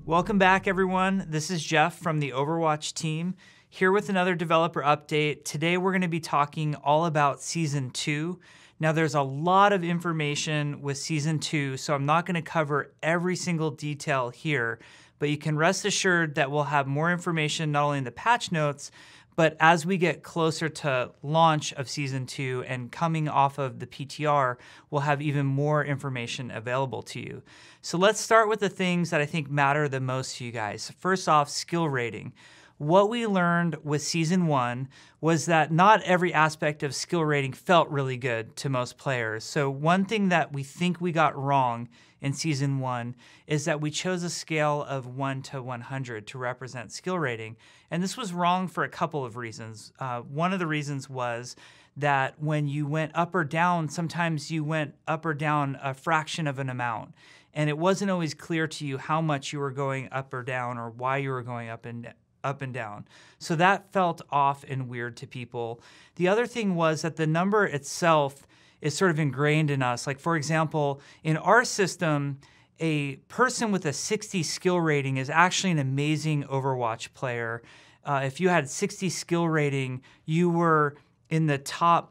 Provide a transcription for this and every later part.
Welcome back, everyone. This is Jeff from the Overwatch team, here with another developer update. Today we're going to be talking all about Season 2. Now there's a lot of information with Season 2, so I'm not going to cover every single detail here, but you can rest assured that we'll have more information not only in the patch notes, but as we get closer to launch of Season 2 and coming off of the PTR, we'll have even more information available to you. So let's start with the things that I think matter the most to you guys. First off, skill rating. What we learned with Season 1 was that not every aspect of skill rating felt really good to most players. So one thing that we think we got wrong in Season 1 is that we chose a scale of 1 to 100 to represent skill rating. And this was wrong for a couple of reasons. One of the reasons was that when you went up or down, sometimes you went up or down a fraction of an amount. And it wasn't always clear to you how much you were going up or down or why you were going up and down. So that felt off and weird to people. The other thing was that the number itself is sort of ingrained in us. Like, for example, in our system, a person with a 60 skill rating is actually an amazing Overwatch player. If you had 60 skill rating, you were in the top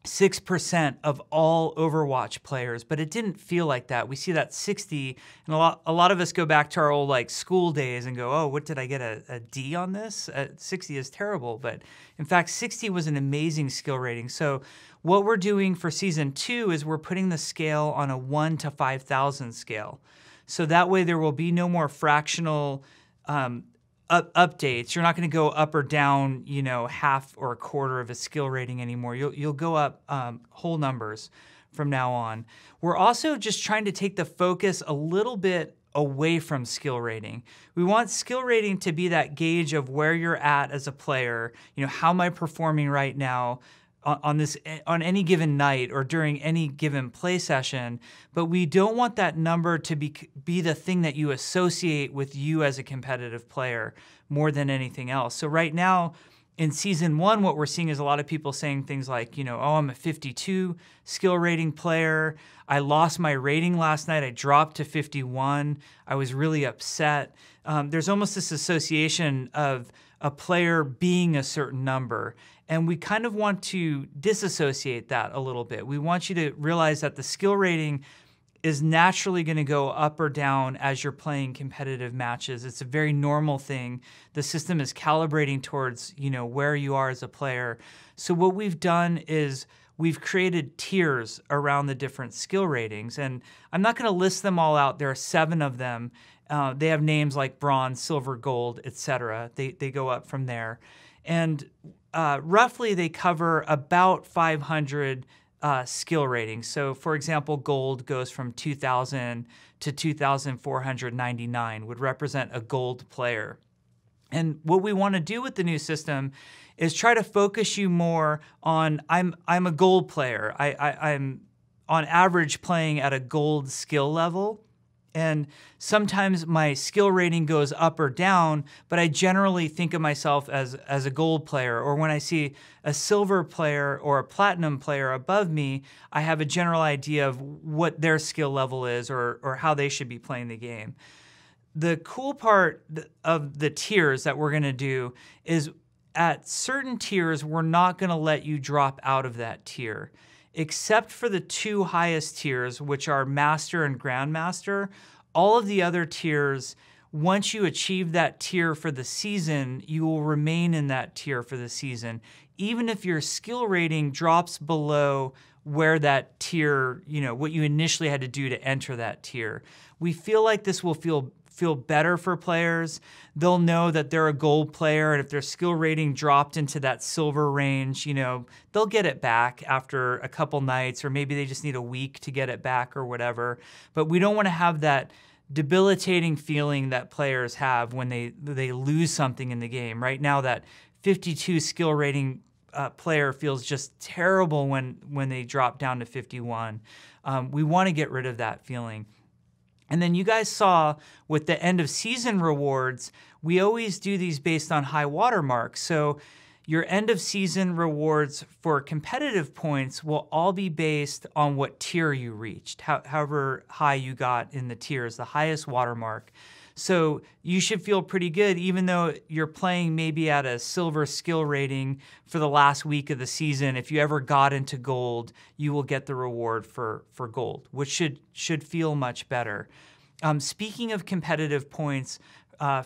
6% of all Overwatch players, but it didn't feel like that. We see that 60, and a lot of us go back to our old school days and go, oh, what did I get, a D on this? 60 is terrible, but in fact, 60 was an amazing skill rating. So what we're doing for Season 2 is we're putting the scale on a 1 to 5,000 scale. So that way there will be no more fractional updates. You're not going to go up or down, half or a quarter of a skill rating anymore. You'll go up whole numbers from now on. We're also just trying to take the focus a little bit away from skill rating. We want skill rating to be that gauge of where you're at as a player. How am I performing right now on any given night or during any given play session, but we don't want that number to be the thing that you associate with you as a competitive player more than anything else. So right now in Season 1, what we're seeing is a lot of people saying things like, oh, I'm a 52 skill rating player. I lost my rating last night. I dropped to 51. I was really upset. There's almost this association of a player being a certain number. And we kind of want to disassociate that a little bit. We want you to realize that the skill rating is naturally going to go up or down as you're playing competitive matches. It's a very normal thing. The system is calibrating towards, where you are as a player. So what we've done is we've created tiers around the different skill ratings. And I'm not going to list them all out. There are 7 of them. They have names like bronze, silver, gold, etc. They go up from there. And roughly they cover about 500 skill ratings. So for example, gold goes from 2,000 to 2,499, would represent a gold player. And what we want to do with the new system is try to focus you more on, I'm a gold player. I'm on average playing at a gold skill level. And sometimes my skill rating goes up or down, but I generally think of myself as a gold player. Or when I see a silver player or a platinum player above me, I have a general idea of what their skill level is or how they should be playing the game. The cool part of the tiers that we're going to do is at certain tiers, we're not going to let you drop out of that tier. Except for the 2 highest tiers, which are Master and Grandmaster, all of the other tiers, once you achieve that tier for the season, you will remain in that tier for the season, even if your skill rating drops below where that tier, what you initially had to do to enter that tier. We feel like this will feel better for players. They'll know that they're a gold player, and if their skill rating dropped into that silver range, they'll get it back after a couple nights, or maybe they just need a week to get it back or whatever. But we don't want to have that debilitating feeling that players have when they lose something in the game. Right now, that 52 skill rating player feels just terrible when they drop down to 51. We want to get rid of that feeling. And then you guys saw with the end of season rewards, we always do these based on high water marks. So your end of season rewards for competitive points will all be based on what tier you reached, however high you got in the tiers, the highest watermark. So you should feel pretty good, even though you're playing maybe at a silver skill rating for the last week of the season. If you ever got into gold, you will get the reward for gold, which should feel much better. Speaking of competitive points,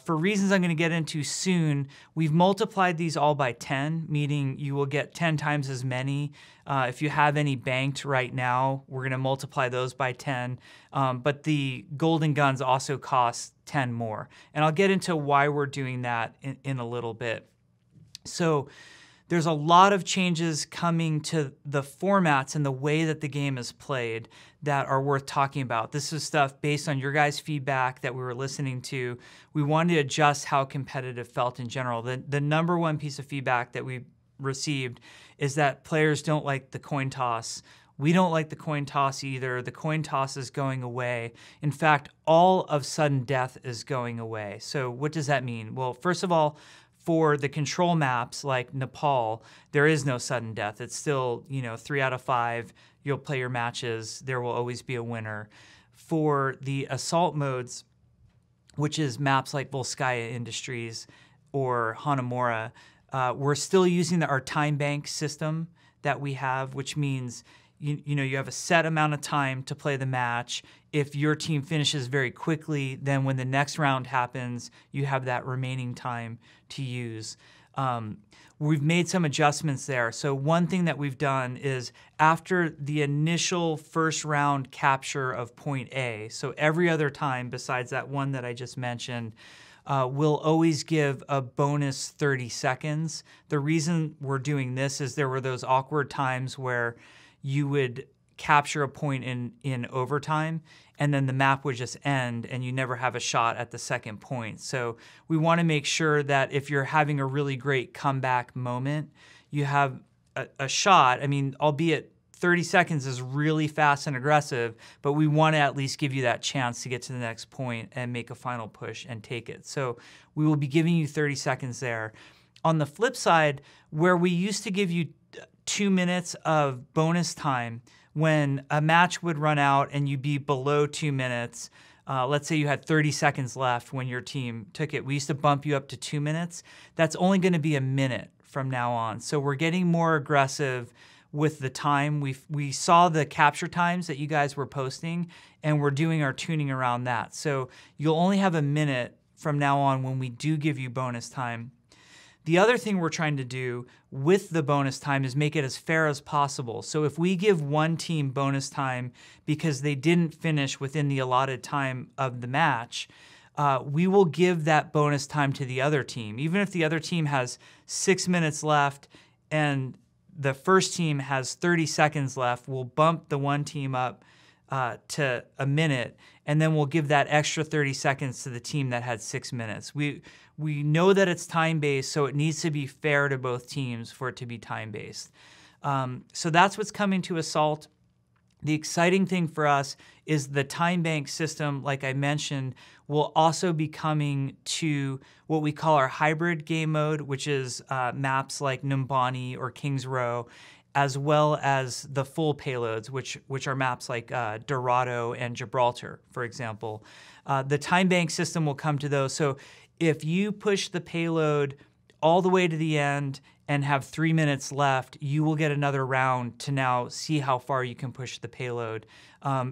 for reasons I'm going to get into soon, we've multiplied these all by 10, meaning you will get 10 times as many. If you have any banked right now, we're going to multiply those by 10. But the golden guns also cost 10 more. And I'll get into why we're doing that in a little bit. So there's a lot of changes coming to the formats and the way that the game is played that are worth talking about. This is stuff based on your guys' feedback that we were listening to. We wanted to adjust how competitive felt in general. The number one piece of feedback that we received is that players don't like the coin toss. We don't like the coin toss either. The coin toss is going away. In fact, all of sudden death is going away. So what does that mean? Well, first of all, for the control maps like Nepal, there is no sudden death. It's still, 3 out of 5. You'll play your matches. There will always be a winner. For the assault modes, which is maps like Volskaya Industries or Hanamura, we're still using our time bank system that we have, which means you have a set amount of time to play the match. If your team finishes very quickly, then when the next round happens, you have that remaining time to use. We've made some adjustments there. So one thing that we've done is after the initial first round capture of point A, so every other time besides that one that I just mentioned, we'll always give a bonus 30 seconds. The reason we're doing this is there were those awkward times where you would capture a point in overtime, and then the map would just end and you never have a shot at the second point. So we want to make sure that if you're having a really great comeback moment, you have a shot. I mean, albeit 30 seconds is really fast and aggressive, but we want to at least give you that chance to get to the next point and make a final push and take it. So we will be giving you 30 seconds there. On the flip side, where we used to give you 2 minutes of bonus time when a match would run out and you'd be below 2 minutes, let's say you had 30 seconds left when your team took it, we used to bump you up to 2 minutes. That's only going to be a minute from now on. So we're getting more aggressive with the time. We saw the capture times that you guys were posting, and we're doing our tuning around that. So you'll only have a minute from now on when we do give you bonus time. The other thing we're trying to do with the bonus time is make it as fair as possible. So if we give one team bonus time because they didn't finish within the allotted time of the match, we will give that bonus time to the other team. Even if the other team has 6 minutes left and the first team has 30 seconds left, we'll bump the one team up to a minute, and then we'll give that extra 30 seconds to the team that had 6 minutes. We know that it's time-based, so it needs to be fair to both teams for it to be time-based. So that's what's coming to Assault. The exciting thing for us is the time bank system, like I mentioned, will also be coming to what we call our hybrid game mode, which is maps like Numbani or Kings Row, as well as the full payloads, which are maps like Dorado and Gibraltar, for example. The time bank system will come to those. So if you push the payload all the way to the end and have 3 minutes left, you will get another round to now see how far you can push the payload.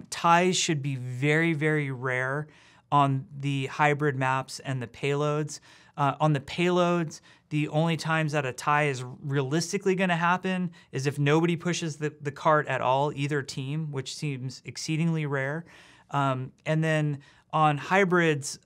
Ties should be very, very rare on the hybrid maps and the payloads. On the payloads, the only times that a tie is realistically going to happen is if nobody pushes the cart at all, either team, which seems exceedingly rare. And then on hybrids,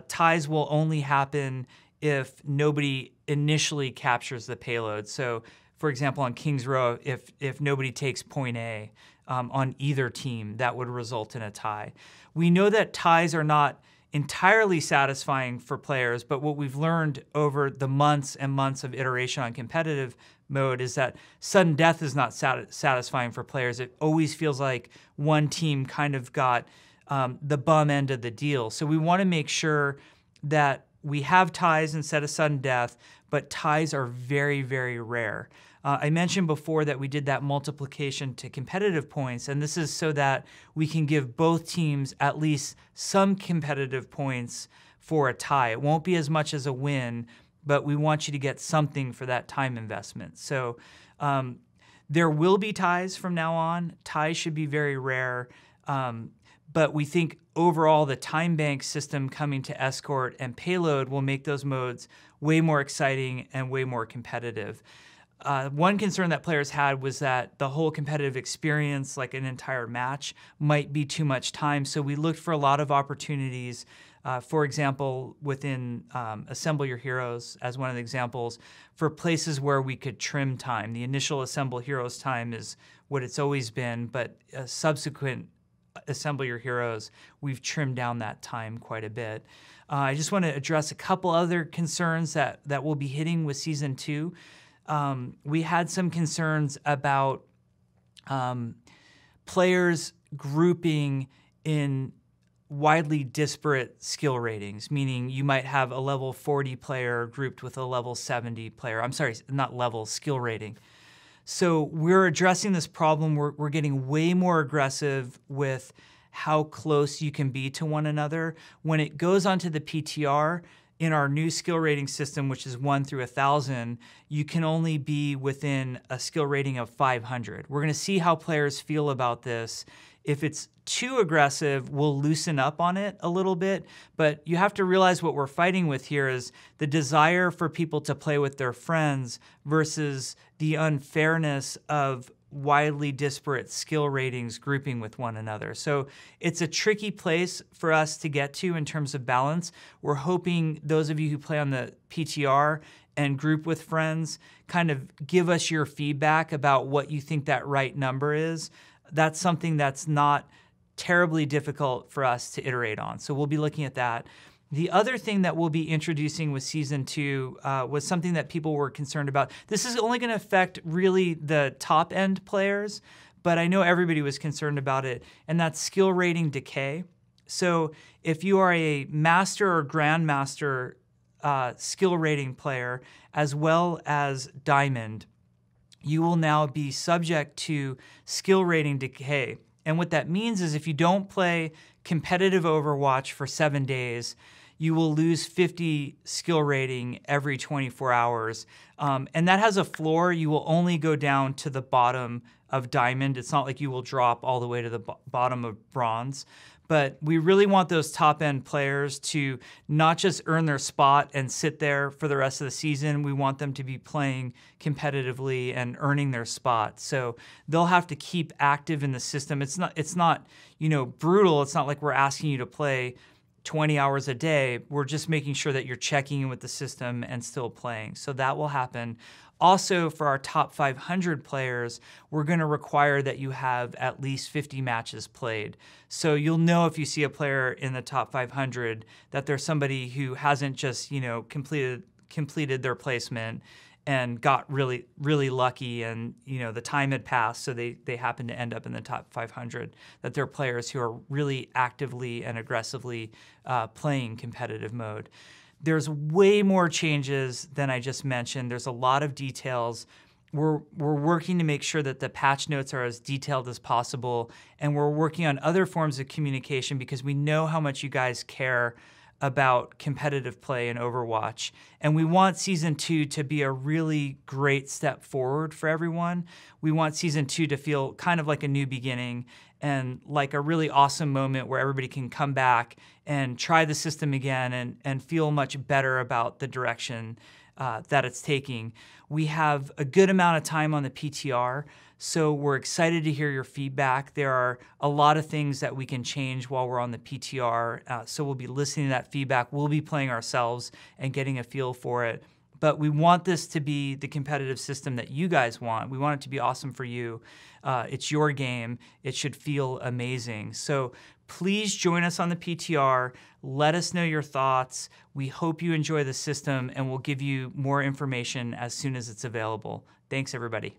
ties will only happen if nobody initially captures the payload. So, for example, on Kings Row, if nobody takes point A on either team, that would result in a tie. We know that ties are not entirely satisfying for players, but what we've learned over the months and months of iteration on competitive mode is that sudden death is not satisfying for players. It always feels like one team kind of got the bum end of the deal. So we want to make sure that we have ties instead of sudden death, but ties are very, very rare. I mentioned before that we did that multiplication to competitive points, and this is so that we can give both teams at least some competitive points for a tie. It won't be as much as a win, but we want you to get something for that time investment. So there will be ties from now on. Ties should be very rare. But we think overall the time bank system coming to Escort and Payload will make those modes way more exciting and way more competitive. One concern that players had was that the whole competitive experience, like an entire match, might be too much time. So we looked for a lot of opportunities. For example, within Assemble Your Heroes, as one of the examples, for places where we could trim time. The initial Assemble Heroes time is what it's always been, but subsequent Assemble Your Heroes, we've trimmed down that time quite a bit. I just want to address a couple other concerns that we'll be hitting with Season 2. We had some concerns about players grouping in widely disparate skill ratings, meaning you might have a level 40 player grouped with a level 70 player. I'm sorry, not level, skill rating. So we're addressing this problem. We're getting way more aggressive with how close you can be to one another. When it goes onto the PTR, in our new skill rating system, which is 1 through 1,000, you can only be within a skill rating of 500. We're going to see how players feel about this. If it's too aggressive, we'll loosen up on it a little bit, but you have to realize what we're fighting with here is the desire for people to play with their friends versus the unfairness of widely disparate skill ratings grouping with one another. So it's a tricky place for us to get to in terms of balance. We're hoping those of you who play on the PTR and group with friends kind of give us your feedback about what you think that right number is. That's something that's not terribly difficult for us to iterate on. So we'll be looking at that. The other thing that we'll be introducing with Season 2 was something that people were concerned about. This is only going to affect really the top-end players, but I know everybody was concerned about it, and that's skill rating decay. So if you are a master or grandmaster skill rating player, as well as diamond, you will now be subject to skill rating decay. And what that means is if you don't play competitive Overwatch for 7 days, you will lose 50 skill rating every 24 hours. And that has a floor. You will only go down to the bottom of diamond. It's not like you will drop all the way to the bottom of bronze. But we really want those top-end players to not just earn their spot and sit there for the rest of the season. We want them to be playing competitively and earning their spot. So they'll have to keep active in the system. It's not brutal. It's not like we're asking you to play 20 hours a day. We're just making sure that you're checking in with the system and still playing. So that will happen. Also, for our top 500 players, we're going to require that you have at least 50 matches played. So you'll know if you see a player in the top 500 that there's somebody who hasn't just completed their placement and got really, really lucky and the time had passed, so they happen to end up in the top 500, that they're players who are really actively and aggressively playing competitive mode. There's way more changes than I just mentioned. There's a lot of details. We're working to make sure that the patch notes are as detailed as possible, and we're working on other forms of communication because we know how much you guys care about competitive play in Overwatch. And we want Season 2 to be a really great step forward for everyone. We want Season 2 to feel kind of like a new beginning and like a really awesome moment where everybody can come back and try the system again and feel much better about the direction that it's taking. We have a good amount of time on the PTR, so we're excited to hear your feedback. There are a lot of things that we can change while we're on the PTR, so we'll be listening to that feedback. We'll be playing ourselves and getting a feel for it. But we want this to be the competitive system that you guys want. We want it to be awesome for you. It's your game. It should feel amazing. So please join us on the PTR. Let us know your thoughts. We hope you enjoy the system, and we'll give you more information as soon as it's available. Thanks, everybody.